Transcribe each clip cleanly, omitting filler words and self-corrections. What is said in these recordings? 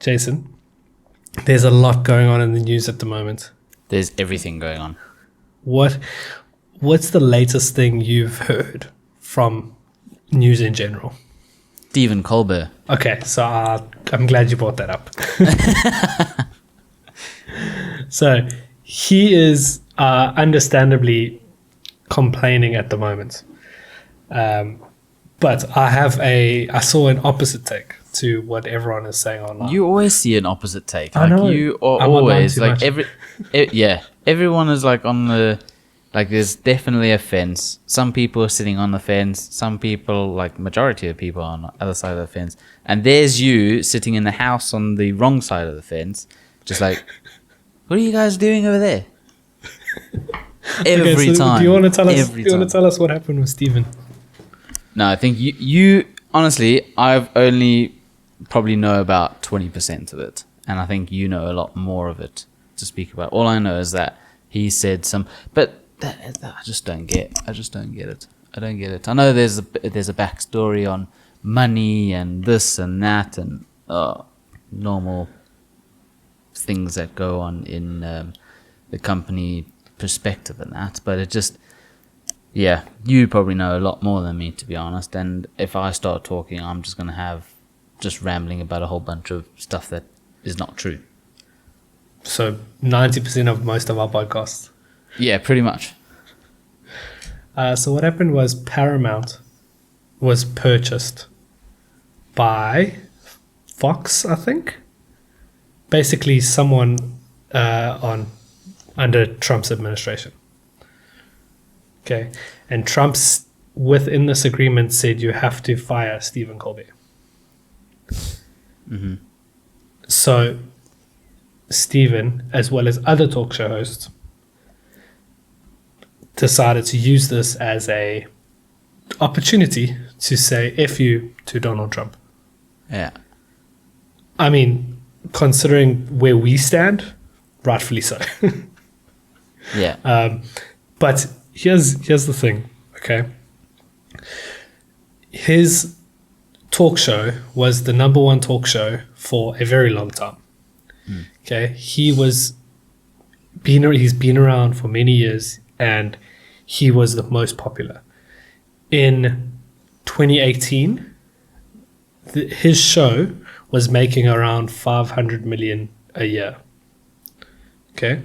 Jason, there's a lot going on in the news at the moment. There's everything going on. What's the latest thing you've heard from news in general? Stephen Colbert. Okay, so I'm glad you brought that up. So he is understandably complaining at the moment. But I saw an opposite take to what everyone is saying online. You always see an opposite take. I know. You are I'm always online too like everyone is like on the, like there's definitely a fence. Some people are sitting on the fence. Some people, like majority of people, are on the other side of the fence. And there's you sitting in the house on the wrong side of the fence, just like, what are you guys doing over there? Every time. Do you want to tell us what happened with Stephen? No, I think you honestly, I've only probably know about 20% of it, and I think you know a lot more of it to speak about. All I know is that he said but I just don't get. I just don't get it. I don't get it. I know there's a backstory on money and this and that and normal things that go on in the company perspective and that, but it just, yeah, you probably know a lot more than me, to be honest, and if I start talking, I'm just going to have just rambling about a whole bunch of stuff that is not true. So 90% of most of our podcasts. Yeah, pretty much. So what happened was Paramount was purchased by Fox, I think. Basically someone under Trump's administration. Okay. And Trump's within this agreement said you have to fire Stephen Colbert. Mm-hmm. So Stephen, as well as other talk show hosts, decided to use this as a opportunity to say F you to Donald Trump. Yeah. I mean, considering where we stand, rightfully so. Yeah. But here's the thing, okay? His talk show was the number one talk show for a very long time. Okay, he's been around for many years, and he was the most popular. In 2018, his show was making around 500 million a year. Okay,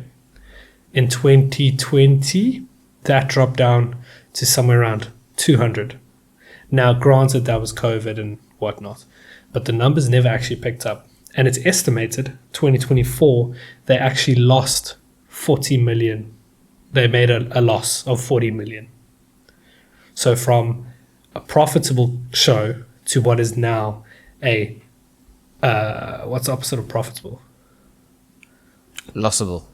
in 2020, that dropped down to somewhere around 200. Now, granted, that was COVID and whatnot, but the numbers never actually picked up. And it's estimated 2024, they actually lost 40 million. They made a loss of 40 million. So from a profitable show to what is now a, what's the opposite of profitable? Lossable.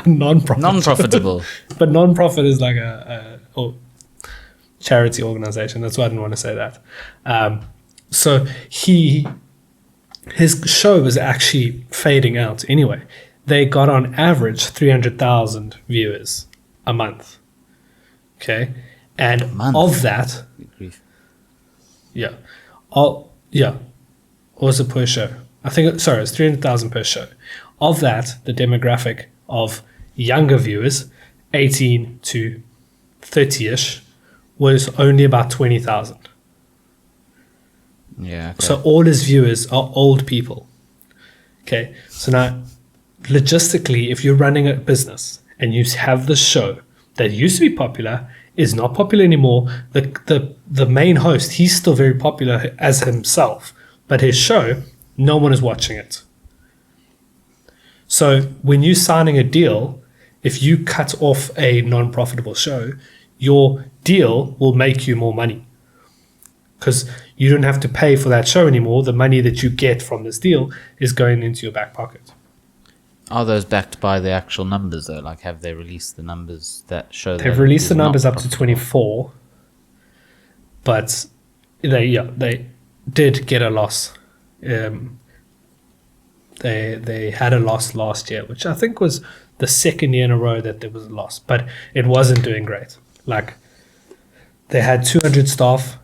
Non-profitable. But non-profit is like a charity organization. That's why I didn't want to say that. So his show was actually fading out anyway. They got on average 300,000 viewers a month. Okay? And of that, yeah. What was it per show? It's 300,000 per show. Of that, the demographic of younger viewers, 18 to 30-ish, was only about 20,000. Yeah. Okay. So all his viewers are old people. Okay. So now, logistically, if you're running a business and you have this show that used to be popular, is not popular anymore, the main host, he's still very popular as himself, but his show, no one is watching it. So when you're signing a deal, if you cut off a non-profitable show, your deal will make you more money. Because you don't have to pay for that show anymore. The money that you get from this deal is going into your back pocket. Are those backed by the actual numbers though? Like, have they released the numbers that show? They've released the numbers up to 24, but they did get a loss. They had a loss last year, which I think was the second year in a row that there was a loss, but it wasn't doing great. Like, they had 200 staff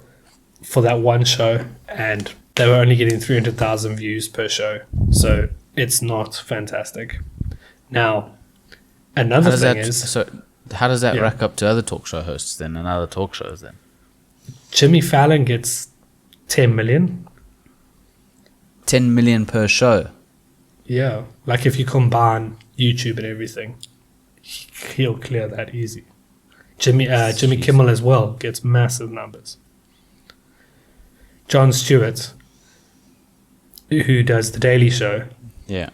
for that one show, and they were only getting 300,000 views per show. So it's not fantastic. Now, another thing is... So how does that Yeah. rack up to other talk show hosts then and other talk shows then? Jimmy Fallon gets 10 million. 10 million per show. Yeah. Like if you combine YouTube and everything, he'll clear that easy. Jimmy Kimmel as well gets massive numbers. Jon Stewart, who does The Daily Show, Yeah.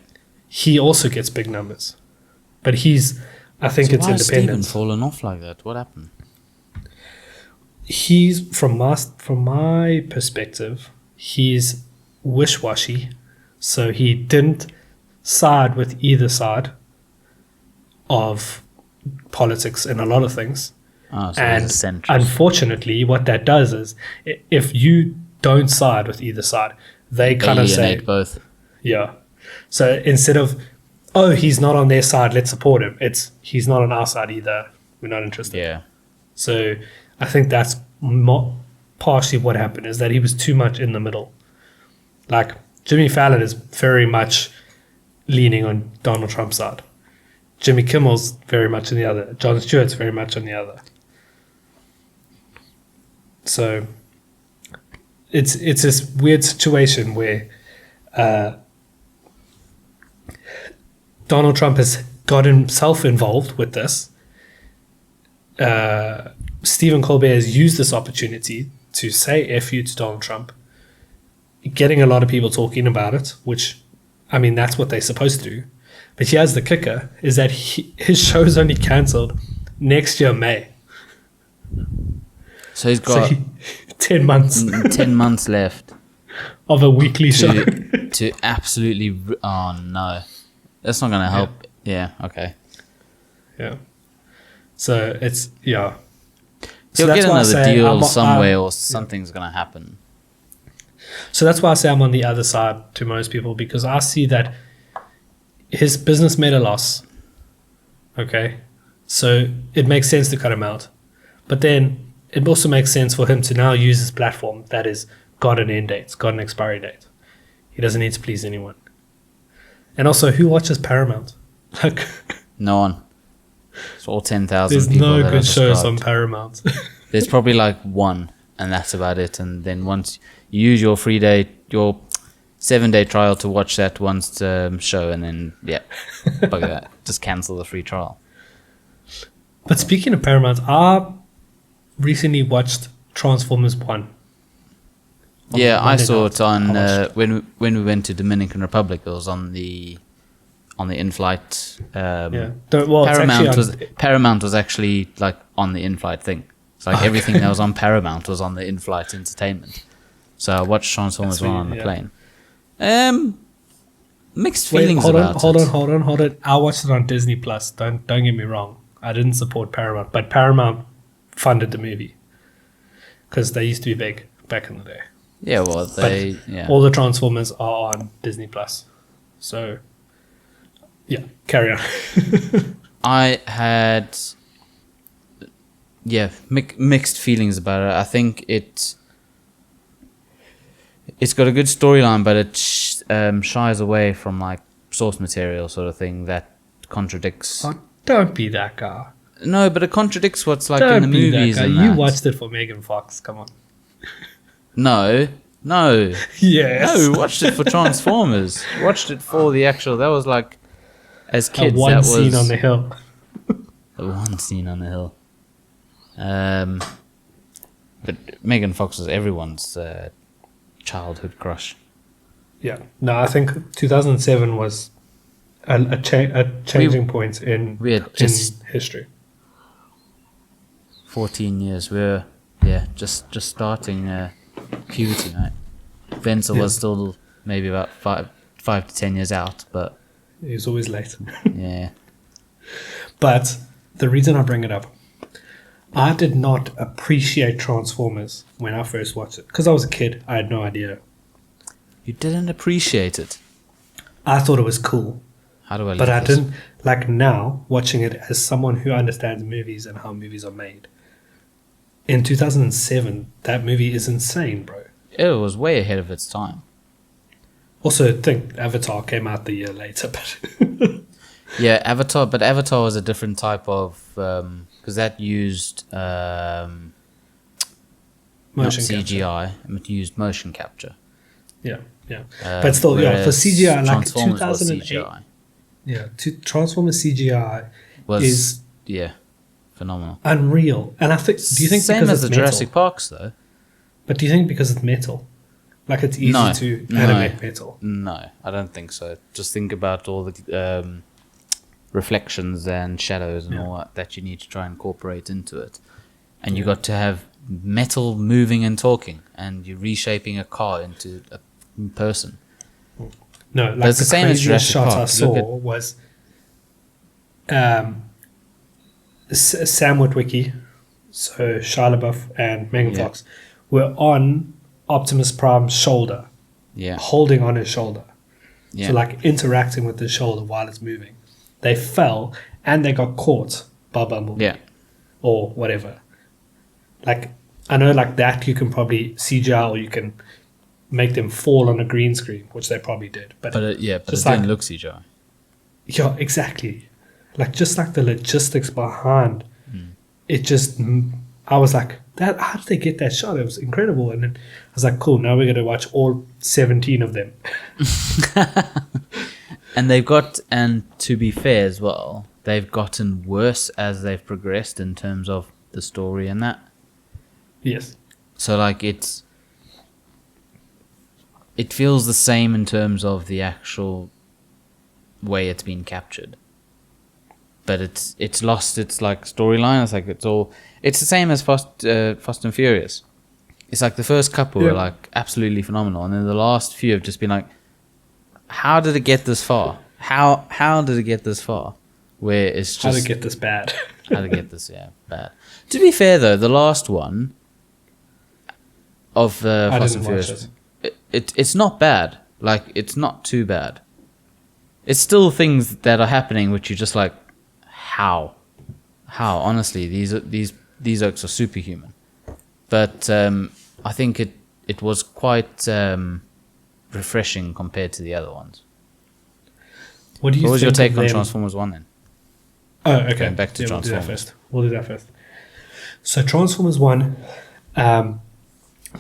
he also gets big numbers. But I think So it's why has Stephen independent. fallen off like that? What happened? He's, from my perspective, he's wish-washy. So he didn't side with either side of politics in a lot of things. Oh, so And he's a centrist. unfortunately, what that does is, if you don't side with either side, they kind of say, Alienate both. yeah. So instead of, oh, he's not on their side, let's support him, it's, he's not on our side either, we're not interested. Yeah. So I think that's partially what happened, is that he was too much in the middle. Like, Jimmy Fallon is very much leaning on Donald Trump's side. Jimmy Kimmel's very much on the other. Jon Stewart's very much on the other. So it's this weird situation where Donald Trump has got himself involved with this. Stephen Colbert has used this opportunity to say F you to Donald Trump, getting a lot of people talking about it, which, I mean, that's what they're supposed to do. But here's the kicker, is that his show's only cancelled next year, May. So he's got 10 months 10 months left of a weekly show. to absolutely... Oh, no. That's not going to help. Yeah, okay. Yeah. So it's, yeah. He'll that's get why I another say deal somewhere or something's going to happen. So that's why I say I'm on the other side to most people, because I see that his business made a loss. Okay. So it makes sense to cut him out. But then it also makes sense for him to now use his platform that is got an end date, it's got an expiry date. He doesn't need to please anyone. And also, who watches Paramount? Like, No one. It's all 10,000 there's people. no that good are shows on subscribed. Paramount. There's probably like one, and that's about it. And then once you use your free day, your 7-day trial to watch that one show, and then, yeah, bugger that. Just cancel the free trial. But speaking of Paramount, I recently watched Transformers 1. Yeah, I Monday saw night. it on I watched when we went to Dominican Republic. It was on the in-flight. Yeah. Well, it's actually Paramount was actually like on the in-flight thing. It's like everything that was on Paramount was on the in-flight entertainment. So I watched Transformers That's 1 on the weird, plane. Mixed Wait, feelings hold about on, it. hold on. I watched it on Disney Plus. Don't get me wrong. I didn't support Paramount, but Paramount funded the movie because they used to be big back in the day. Yeah, well, But all the Transformers are on Disney Plus. So, yeah, carry on. I had mixed feelings about it. I think it's got a good storyline, but it shies away from like source material sort of thing that contradicts. Oh, don't be that guy. No, but it contradicts what's like Don't in the be movies. that guy. And You that. watched it for Megan Fox. Come on. No. Yes. No, watched it for Transformers. Watched it for the actual. That was like, as kids, One that was scene on the hill. the one scene on the hill. But Megan Fox was everyone's childhood crush. Yeah. No, I think 2007 was a changing point in we had just- history. 14 years. We're just starting puberty, mate. Venza was still maybe about 5 to 10 years out, but He's always late. yeah. But the reason I bring it up, I did not appreciate Transformers when I first watched it because I was a kid. I had no idea. You didn't appreciate it. I thought it was cool, How do I? but leave I this? didn't. Like now, watching it as someone who understands movies and how movies are made. In 2007, that movie is insane, bro. it was way ahead of its time. Also, I think Avatar came out the year later, but Yeah, Avatar was a different type of because that used not motion capture. CGI, it used motion capture. Yeah. But still, for Whereas CGI, like Transformers was 2008. CGI. Yeah, Transformers CGI Was is phenomenal. unreal. And I think, do you think Same because as it's the metal? Jurassic Parks though? But do you think because it's metal, like it's easy to animate metal? No, I don't think so. Just think about all the reflections and shadows and all that you need to try and incorporate into it. And you got to have metal moving and talking, and you're reshaping a car into a person. No, like That's the the same as craziest Jurassic shots I Park. saw Look at- was Sam Witwicky, so Shia LaBeouf and Megan Yeah. Fox were on Optimus Prime's shoulder, Yeah, holding on his shoulder. yeah. So like interacting with his shoulder while it's moving. They fell and they got caught by Bumblebee yeah. or whatever. Like, I know like that you can probably CGI or you can make them fall on a green screen, which they probably did. But But it just didn't like- look CGI. yeah, exactly. Like just like the logistics behind it, just I was like, that. How did they get that shot? It was incredible. And then I was like, cool. Now we're gonna watch all 17 of them. And they've got, and to be fair as well, they've gotten worse as they've progressed in terms of the story and that. Yes. So like it feels the same in terms of the actual way it's been captured, but it's lost its like storyline. It's like it's the same as Fast and Furious. It's like the first couple were like absolutely phenomenal, and then the last few have just been like, how did it get this far? How did it get this far? Where it's just How to get this bad? how to get this bad. To be fair though, the last one of Fast and didn't watch Furious, it's not bad. Like it's not too bad. It's still things that are happening which you're just like, how honestly these oaks are superhuman. But I think it was quite refreshing compared to the other ones. What do you What was think your take of on them? Transformers 1 then? Oh, okay. Going back to We'll do that Transformers. first. We'll do that first. So Transformers 1,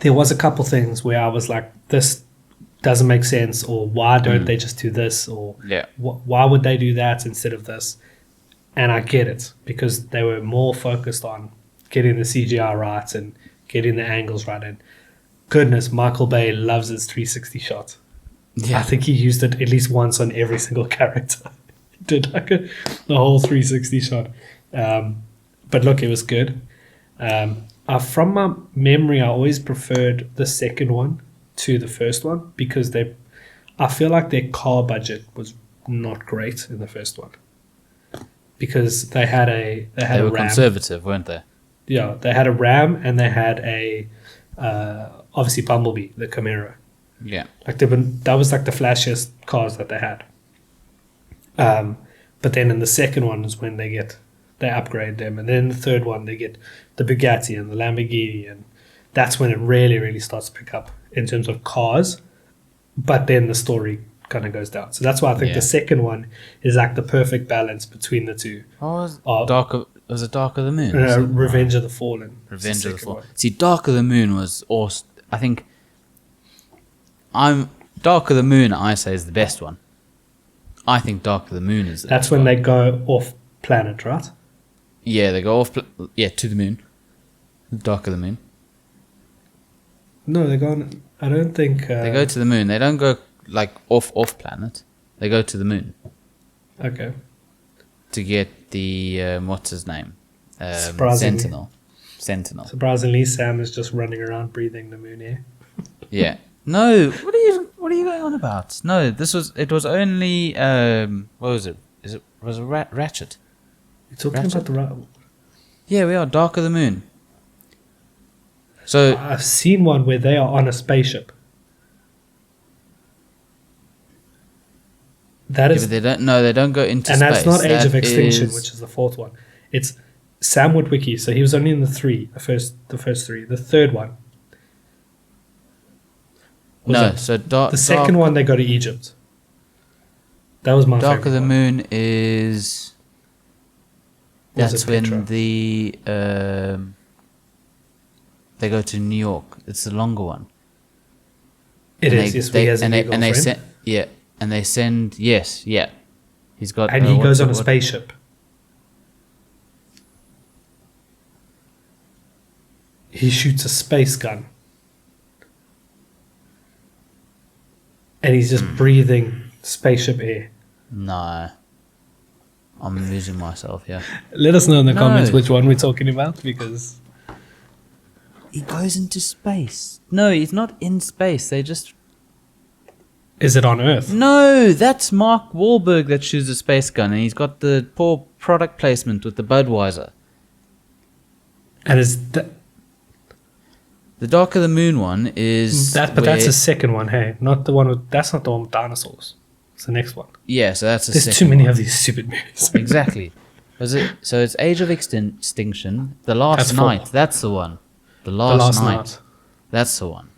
there was a couple things where I was like, this doesn't make sense, or why don't they just do this, or Yeah. why would they do that instead of this? And I get it, because they were more focused on getting the CGI right and getting the angles right. And goodness, Michael Bay loves his 360 shot. Yeah. I think he used it at least once on every single character. He did like the whole 360 shot. But look, it was good. From my memory, I always preferred the second one to the first one because I feel like their car budget was not great in the first one because they had They a were Ram. conservative, weren't they? Yeah, they had a Ram and they had a obviously Bumblebee, the Camaro. Yeah. Like that was like the flashiest cars that they had. But then in the second one is when they upgrade them, and then the third one they get the Bugatti and the Lamborghini, and that's when it really, really starts to pick up in terms of cars. But then the story kind of goes down. So that's why I think Yeah. the second one is like the perfect balance between the two. Was it Dark of the Moon? Revenge of the Fallen. is Revenge of the second Fallen. one. See, Dark of the Moon was awesome. I think Dark of the Moon, I say, is the best one. I think Dark of the Moon is the That's best when one. they go off planet, right? Yeah, they go off to the moon. Dark of the Moon. No, they go on. I don't think. They go to the moon. They don't go like off planet. They go to the moon Okay. to get the what's his name? Surprisingly. Sentinel. Surprisingly, Sam is just running around breathing the moon air. Yeah. No, what are you going on about? No, it was only what was it? Was it Ratchet? You're talking Ratchet? about the right. Yeah, we are Dark of the Moon. So I've seen one where they are on a spaceship. That yeah, is, but they don't go into and space. that's not Age That of Extinction, is- which is the fourth one. It's Sam Witwicky. So he was only in the first three. The third one, Was No, it so the second one they go to Egypt. That was my Dark favorite of the one. Moon is. Was That's it when Petra? they go to New York. It's the longer one. It And is. they- Yes, they- he has a and new they, and they girlfriend. send yeah, and they send yes, yeah. He's got And he what's goes it- on a what- spaceship. He shoots a space gun. And he's just breathing spaceship air. No, I'm losing myself. Yeah, Let us know in the No. comments which one we're talking about, because he goes into space. No, he's not in space. They just is it on Earth? no. That's Mark Wahlberg that shoots a space gun, and he's got the poor product placement with the Budweiser. And is that The Dark of the Moon one is that? But where- that's the second one. Hey, not the one with. That's not the one with dinosaurs. It's the next one. yeah. So that's the There's second too many one. of these stupid movies. Exactly. So it's Age of Extinction. The Last That's four. Night. That's the one. The The Last, Last Night. Night. That's the one.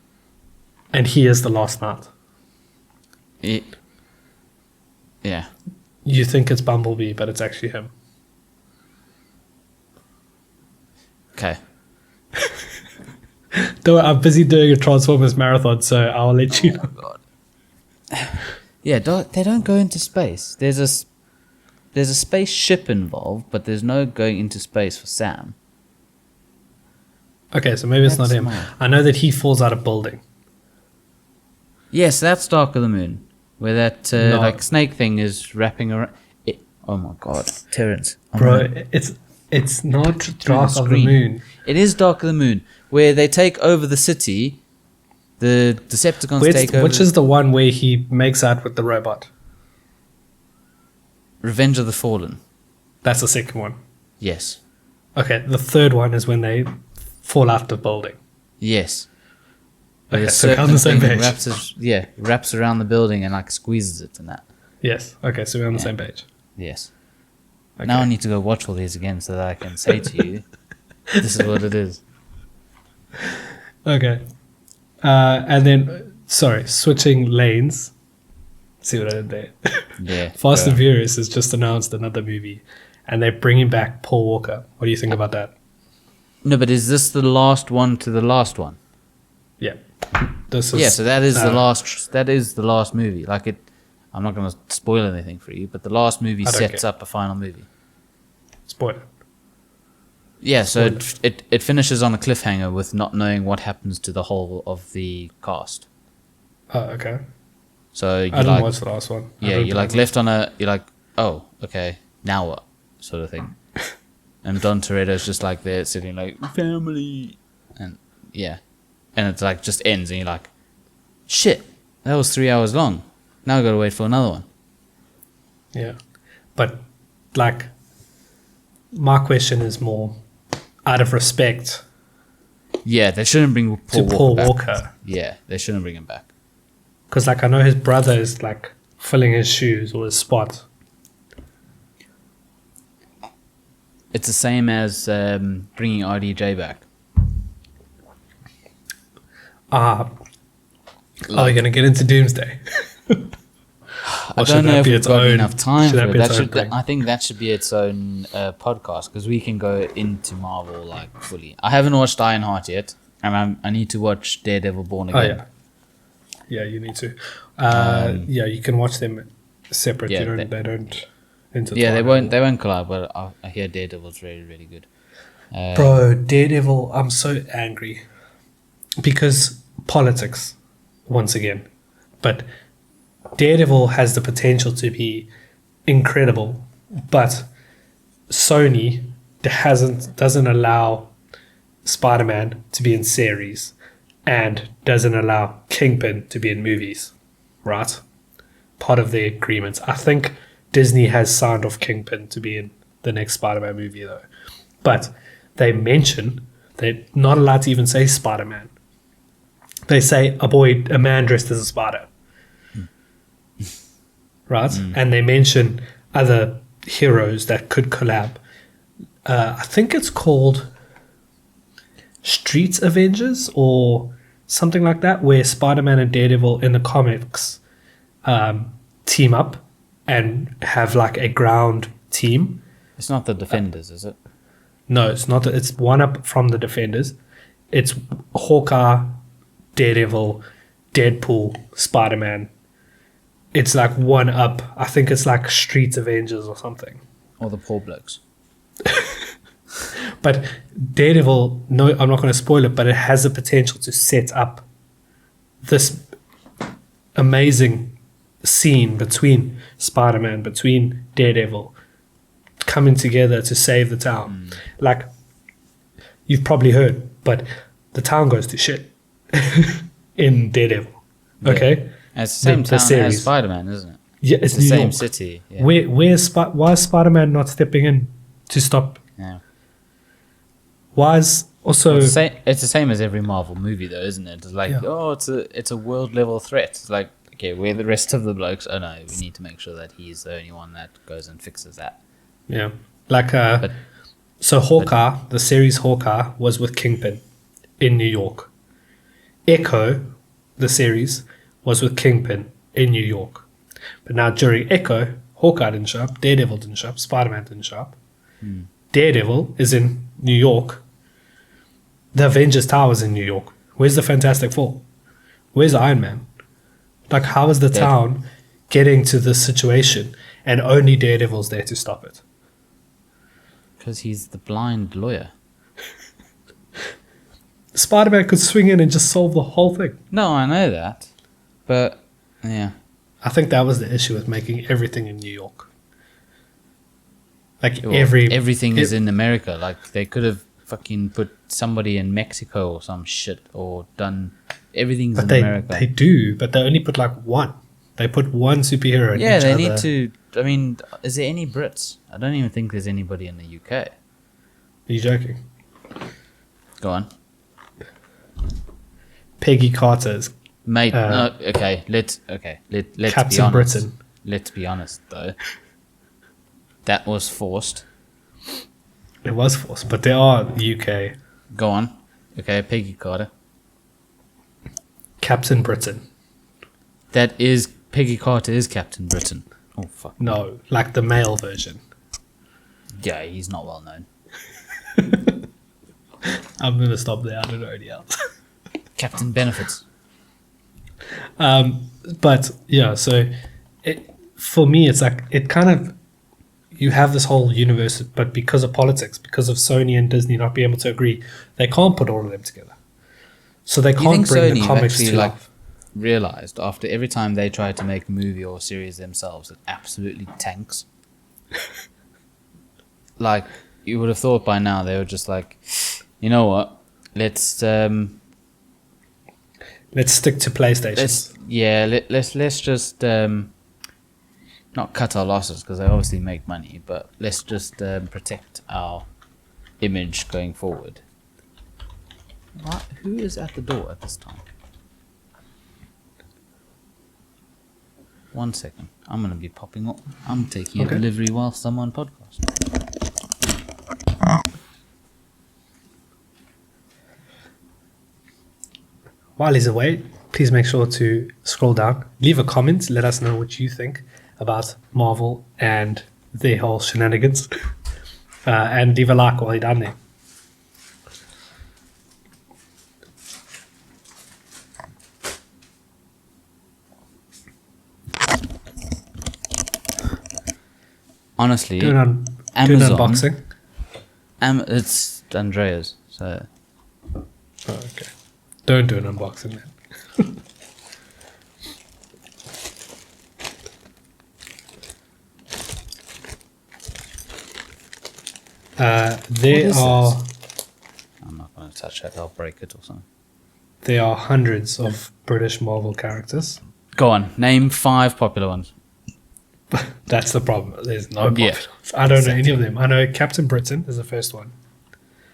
And he is the last night. Yeah. You think it's Bumblebee, but it's actually him. Okay. Though I'm busy doing a Transformers marathon, so I'll let you know. God. Yeah. They don't go into space. There's a spaceship involved, but there's no going into space for Sam. Okay, so maybe it's not That's him. smart. I know that he falls out of building. Yes, that's Dark of the Moon, where that No. like snake thing is wrapping around. Oh my God, Terrence. Bro, it's not Dark of the screen. Moon. It is Dark of the Moon, where they take over the city. The Decepticons take over. Which is the one where he makes out with the robot? Revenge of the Fallen. That's the second one. Yes. Okay, the third one is when they fall out the building. Yes. Okay, A so we're on serpent the same thing page. wraps around the building and like squeezes it and that. Yes. Okay, so we're on the Yeah. same page. Yes. Okay. Now I need to go watch all these again so that I can say to you, this is what it is. Okay. And then, sorry, switching lanes. See what I did there? Yeah. Fast and Furious has just announced another movie, and they're bringing back Paul Walker. What do you think about that? No, but is this the last one to the last one? Yeah. This is, Yeah, so that is the uh, last. That is the last movie. Like it. I'm not going to spoil anything for you, but the last movie I don't sets care. up a final movie. Spoiler. Yeah, so Spoiler. it finishes on a cliffhanger with not knowing what happens to the whole of the cast. Oh, okay. So you I didn't like watch the last one. I yeah, don't you're like think- left on a you're like, oh, okay, now what? Sort of thing. And Don Toretto's just like there sitting like family and yeah. And it's like just ends and you're like, shit, that was 3 hours long. Now I gotta wait for another one. Yeah. But, like, my question is more out of respect Yeah, they shouldn't bring to Paul Paul Walker back. Walker. Yeah, they shouldn't bring him back. Because, like, I know his brother is, like, filling his shoes or his spot. It's the same as bringing RDJ back. Are we going to get into Doomsday? I Or should don't know that if be we've its got own- enough time should for that it. be its That own should, thing? I think that should be its own podcast because we can go into Marvel like fully. I haven't watched Ironheart yet, and I need to watch Daredevil Born Oh, Again. yeah. Yeah, you need to. Yeah, you can watch them separate. yeah, they don't intertwine. Yeah, at they all. won't collide. But I hear Daredevil's really really good. Bro, Daredevil, I'm so angry. Because politics, once again. But Daredevil has the potential to be incredible, but Sony doesn't allow Spider-Man to be in series and doesn't allow Kingpin to be in movies, right? Part of the agreements. I think Disney has signed off Kingpin to be in the next Spider-Man movie though. But they mention they're not allowed to even say Spider-Man. They say a man dressed as a spider. Right? And they mention other heroes that could collab. I think it's called Streets Avengers or something like that, where Spider-Man and Daredevil in the comics team up and have like a ground team. It's not the Defenders, is it? No, it's not. It's one up from the Defenders. It's Hawkeye, Daredevil, Deadpool, Spider-Man. It's like one up. I think it's like Street Avengers or something. Or the poor blokes. But Daredevil, no, I'm not going to spoil it, but it has the potential to set up this amazing scene between Spider-Man, between Daredevil, coming together to save the town. Like, you've probably heard, but the town goes to shit in Daredevil. Okay? And it's the same town series. as Spider-Man, isn't it? Yeah, it's the New same York. city. Yeah. Why is Spider-Man not stepping in to stop? Yeah. Why is also... It's the same as every Marvel movie, though, isn't it? It's like, it's a world level threat. It's like, okay, we're the rest of the blokes. Oh no, we need to make sure that he's the only one that goes and fixes that. Yeah, like so Hawkeye, the series Hawkeye was with Kingpin in New York. Echo, the series, was with Kingpin in New York. But now during Echo, Hawkeye didn't show up, Daredevil didn't show up, Spider-Man didn't show up. Daredevil is in New York. The Avengers Tower is in New York. Where's the Fantastic Four? Where's Iron Man? Like, how is the town getting to this situation and only Daredevil's there to stop it? Because he's the blind lawyer. Spider-Man could swing in and just solve the whole thing. No, I know that. But, yeah. I think that was the issue with making everything in New York. Like, Well, everything is in America. Like, they could have fucking put somebody in Mexico or some shit, or done... Everything's in America. They do, but they only put like one. They put one superhero in Yeah, each they other. need to... I mean, is there any Brits? I don't even think there's anybody in the UK. Are you joking? Go on. Peggy Carter's Mate, no, let's be Captain honest. Britain. Let's be honest, though. That was forced. It was forced, but they are UK. Go on. Okay, Peggy Carter. Captain Britain. That is... Peggy Carter is Captain Britain. Oh, fuck. No, like the male version. Yeah, he's not well known. I'm going to stop there. I don't know any else. Captain Benefits. But yeah, so for me, it's like it kind of, you have this whole universe, but because of politics, because of Sony and Disney not being able to agree, they can't put all of them together. So they can't bring the comics to life. Realized after every time they try to make a movie or series themselves, it absolutely tanks. Like, you would have thought by now they were just like, you know what? Let's stick to PlayStation. Let's just not cut our losses, because they obviously make money, but let's just protect our image going forward. What? Who is at the door at this time? 1 second. I'm going to be popping up. I'm taking a delivery whilst I'm on podcast. While he's away, please make sure to scroll down, leave a comment, let us know what you think about Marvel and their whole shenanigans, and leave a like while you're down there. Honestly, Amazon. Do an unboxing. It's Andrea's, so... Oh, okay. Don't do an unboxing then. There are... I'm not going to touch that, I'll break it or something. There are hundreds of British Marvel characters. Go on, name 5 popular ones. That's the problem. There's no popular ones. I don't know any of them. I know Captain Britain is the first one.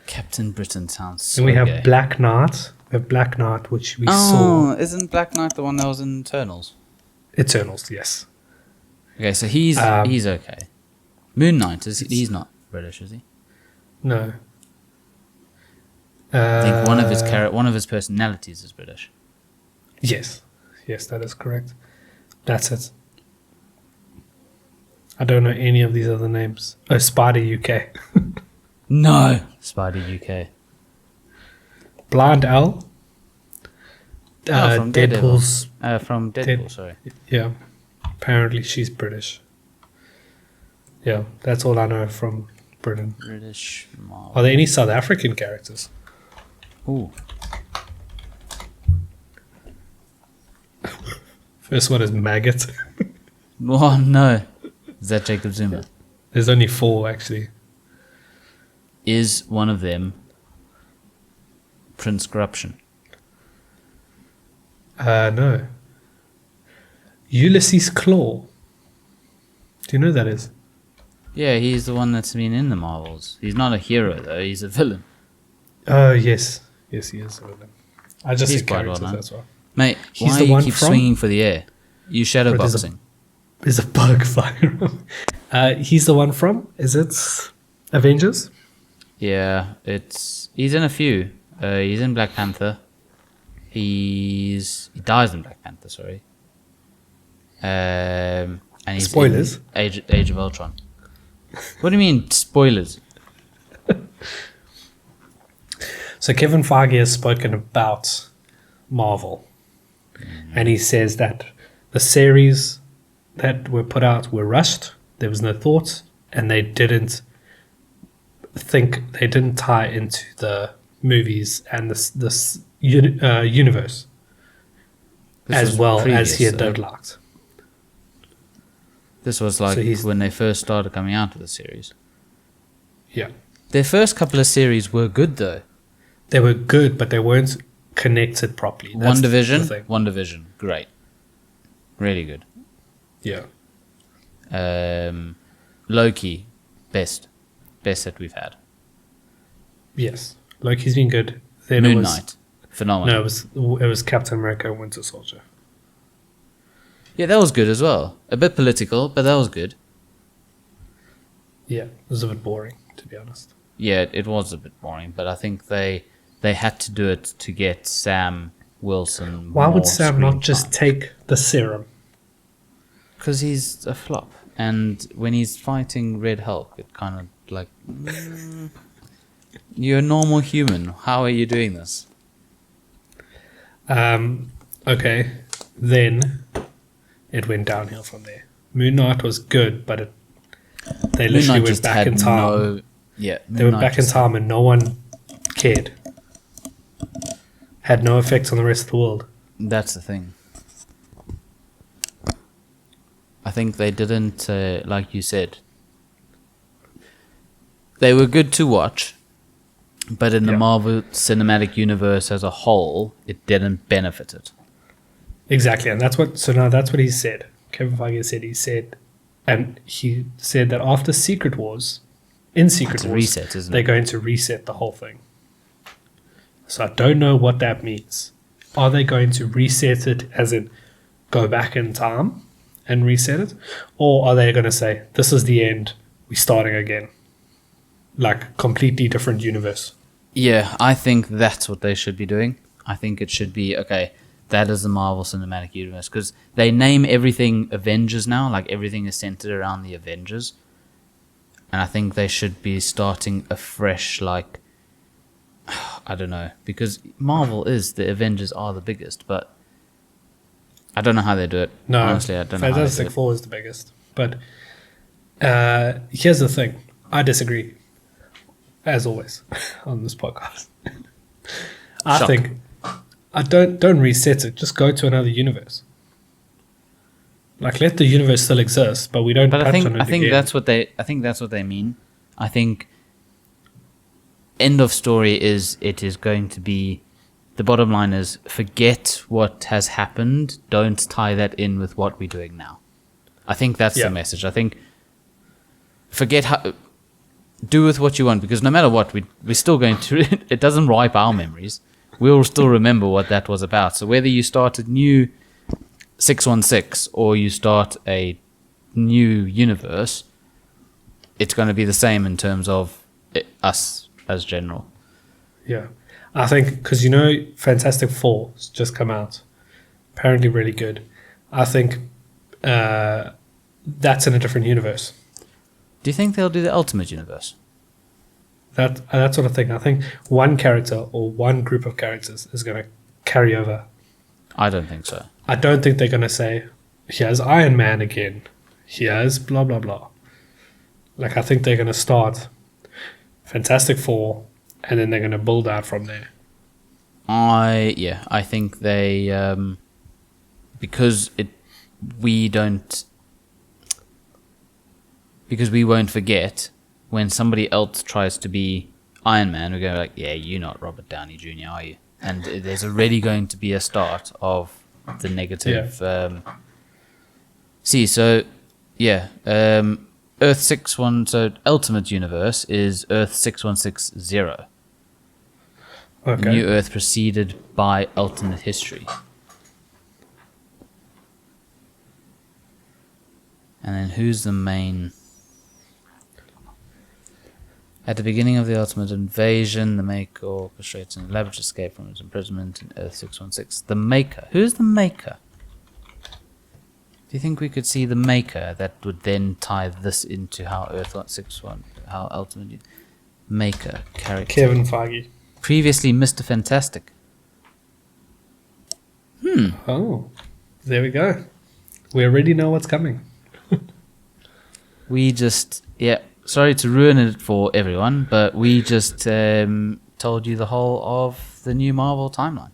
Captain Britain sounds so Then we have gay. Black Knight. We have Black Knight, which we Oh, saw. isn't Black Knight the one that was in Eternals? Eternals, yes. Okay, so he's okay. Moon Knight, he's not British, is he? No. I think one of his personalities is British. Yes. Yes, that is correct. That's it. I don't know any of these other names. Oh, Spider UK. No, Spider UK. Blind Al. From Deadpool's. from Deadpool. Sorry. Yeah. Apparently she's British. Yeah, that's all I know from Britain. British Marvel. Are there any South African characters? Ooh. First one is Maggot. Oh no. Is that Jacob Zuma? There's only 4 actually. Is one of them Prince Corruption? No. Ulysses Claw. Do you know who that is? Yeah, he's the one that's been in the Marvels. He's not a hero though, he's a villain. Oh, yes. Yes, he is a villain. I just He's said quite well characters, known. that's why. Mate, He's why the do you one keep from- swinging for the air? You shadow But there's a- boxing. There's a bug flying around. He's the one from, is it Avengers? Yeah, he's in a few. He's in Black Panther. He dies in Black Panther, sorry. And he's Spoilers. in Age of Ultron. What do you mean spoilers? So Kevin Feige has spoken about Marvel. And he says that the series that were put out were rushed. There was no thought. And they didn't tie into the movies and this universe This as was well as previous, he had though. deadlocked. This was like So he's- when they first started coming out with the series. Yeah. Their first couple of series were good though. They were good, but they weren't connected properly. That's the thing. One Division, great, really good. Yeah. Loki, best that we've had. Yes. Loki's been good. Then Moon it was, Knight, phenomenal. No, it was Captain America and Winter Soldier. Yeah, that was good as well. A bit political, but that was good. Yeah. It was a bit boring, to be honest. Yeah, it was a bit boring, but I think they had to do it to get Sam Wilson. Why would Sam not just take the serum? Because he's a flop, and when he's fighting Red Hulk, it kind of like you're a normal human. How are you doing this? Okay. Then it went downhill from there. Moon Knight was good, but they Moon literally Knight went just back had in time. Yeah, They went back in time and no one cared. Had no effect on the rest of the world. That's the thing. I think they didn't, like you said, they were good to watch, but in the Yeah. Marvel Cinematic Universe as a whole, it didn't benefit it. Exactly, and that's what he said. Kevin Feige said, and he said that after Secret Wars, It's a reset, isn't they're it? going to reset the whole thing. So I don't know what that means. Are they going to reset it as in go back in time and reset it? Or are they going to say, this is the end, we're starting again? Like, completely different universe. Yeah, I think that's what they should be doing. I think it should be, okay, that is the Marvel Cinematic Universe. Because they name everything Avengers now, like everything is centered around the Avengers. And I think they should be starting afresh, like, I don't know. Because Marvel is, the Avengers are the biggest, but I don't know how they do it. No, Honestly, I don't know how they do Fantastic it. Four is the biggest. But here's the thing. I disagree, as always, on this podcast. I Shock. think don't reset it. Just go to another universe. Like, let the universe still exist, but we don't But touch on it I think again. that's what they mean. I think end of story is it is going to be, the bottom line is forget what has happened, don't tie that in with what we're doing now. I think that's Yeah. the message. I think forget how, do with what you want, because no matter what, we're still going to, it doesn't wipe our memories. We'll still remember what that was about. So whether you start a new 616 or you start a new universe, it's going to be the same in terms of us as general. Yeah. I think because Fantastic Four's just come out, apparently really good. I think that's in a different universe. Do you think they'll do the Ultimate Universe? That sort of thing. I think one character or one group of characters is going to carry over. I don't think so. I don't think they're going to say, here's Iron Man again. Here's blah, blah, blah. Like, I think they're going to start Fantastic Four, and then they're going to build out from there. I think they, because we won't forget when somebody else tries to be Iron Man, we go like, yeah, you're not Robert Downey Jr., are you? And there's already going to be a start of the negative. Yeah. Earth 61. So Ultimate Universe is Earth 6160. Okay. New Earth preceded by alternate history. And then who's the main? At the beginning of the ultimate invasion, the Maker orchestrates an elaborate escape from his imprisonment in Earth 616. The Maker. Who's the Maker? Do you think we could see the Maker that would then tie this into how Earth 61, how ultimate Maker character? Kevin Feige. Previously, Mr. Fantastic. Oh, there we go. We already know what's coming. We just, sorry to ruin it for everyone, but we just told you the whole of the new Marvel timeline.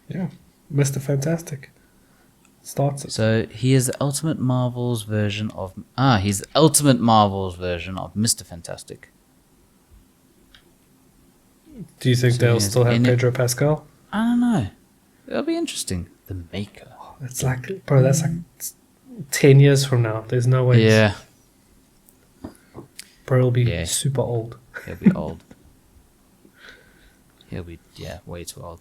Yeah, Mr. Fantastic starts it. So he is the Ultimate Marvel's version of Mr. Fantastic. Do you think So they'll he has still have any- Pedro Pascal? I don't know. It'll be interesting. The Maker. It's like, bro, that's like 10 years from now. There's no way. Yeah, Bro, he'll be Yeah. super old. he'll be old. He'll be way too old.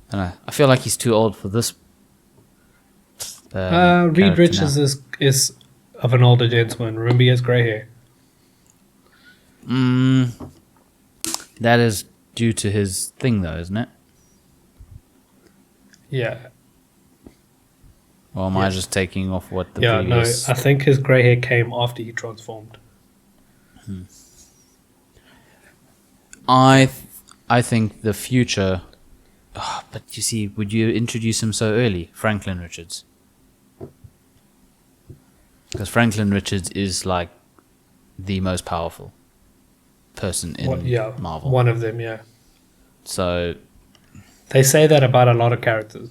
I don't know. I feel like he's too old for this. Reed character Richards now. is of an older gentleman. Remember, he has grey hair. That is due to his thing, though, isn't it? Yeah. Or am I just taking off what the Yeah, previous... no, I think his grey hair came after he transformed. I think the future... but you see, would you introduce him so early? Franklin Richards. Because Franklin Richards is like the most powerful person in Marvel. One of them, yeah. So, They say that about a lot of characters.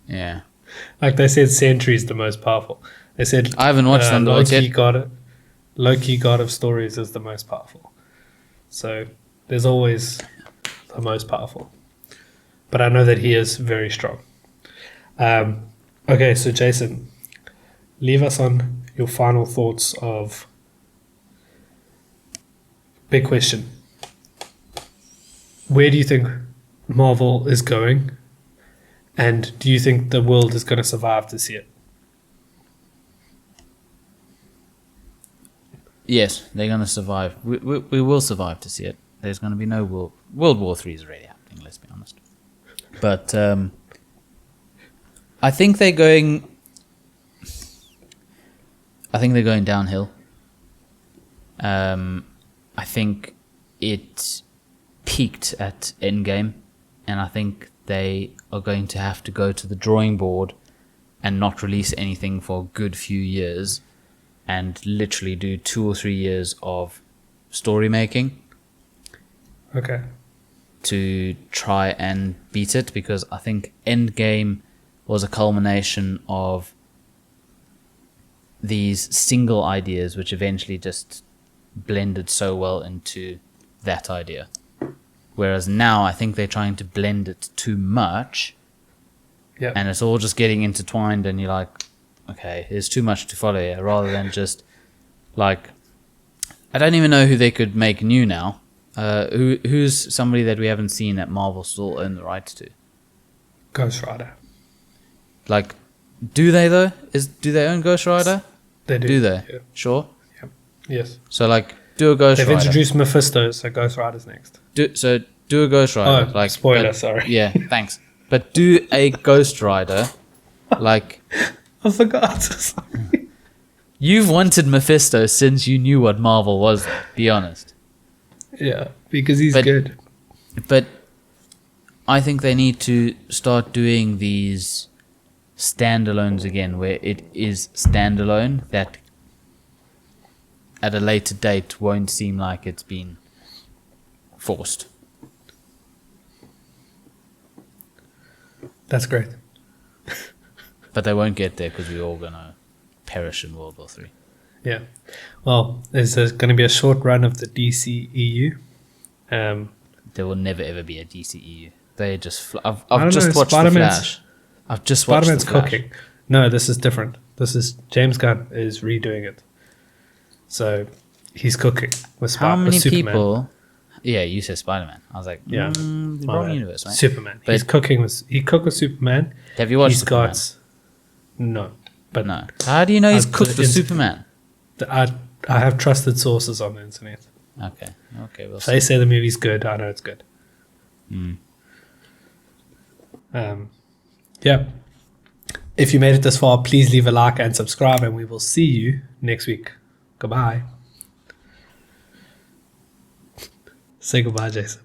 yeah. Like they said, Sentry's the most powerful. They said I haven't watched Thunderbolts yet. Loki, God of Stories, is the most powerful. So there's always the most powerful. But I know that he is very strong. Okay, so Jason, leave us on your final thoughts of big question. Where do you think Marvel is going? And do you think the world is going to survive to see it? Yes, they're going to survive. We will survive to see it. There's going to be no World War III is already happening, let's be honest. But I think they're going downhill. I think it peaked at Endgame, and I think they are going to have to go to the drawing board and not release anything for a good few years and literally do 2 or 3 years of story making. Okay. To try and beat it, because I think Endgame was a culmination of these single ideas which eventually just blended so well into that idea. Whereas now I think they're trying to blend it too much. Yeah. And it's all just getting intertwined, and you're like, okay, there's too much to follow here, rather than just like, I don't even know who they could make new now. Who's somebody that we haven't seen that Marvel still own the rights to? Ghost Rider. Like, do they though? Do they own Ghost Rider? They do. Do they? Yeah. Sure. Yeah. Yes. So like, Do a Ghost They've Rider. introduced Mephisto, so Ghost Rider's next. Do a Ghost Rider. Oh, spoiler, but- sorry. Yeah, thanks. But do a Ghost Rider. Like, I forgot. Sorry. you've wanted Mephisto since you knew what Marvel was. Be honest. Yeah, because he's But- good. But I think they need to start doing these standalones again, where it is standalone that at a later date won't seem like it's been forced. That's great. But they won't get there because we're all going to perish in World War III. Yeah. Well, there's going to be a short run of the DCEU. There will never ever be a DCEU. They just. I I've don't just know, watched the Spider-Man's- Flash. I've just watched Spider-Man's the Flash. cooking. No, this is different. This is James Gunn is redoing it. So he's cooking with How many Superman. people? Yeah, you said Spider-Man. I was like, Yeah. wrong universe, right? Superman. But- He cooked with Superman. Have you watched He's Superman? got no, but No. How do you know he's I've- cooked with it's- Superman? I have trusted sources on the internet. Okay. We'll If see. they say the movie's good, I know it's good. Mm. Yeah. If you made it this far, please leave a like and subscribe, and we will see you next week. Goodbye. Say goodbye, Jason.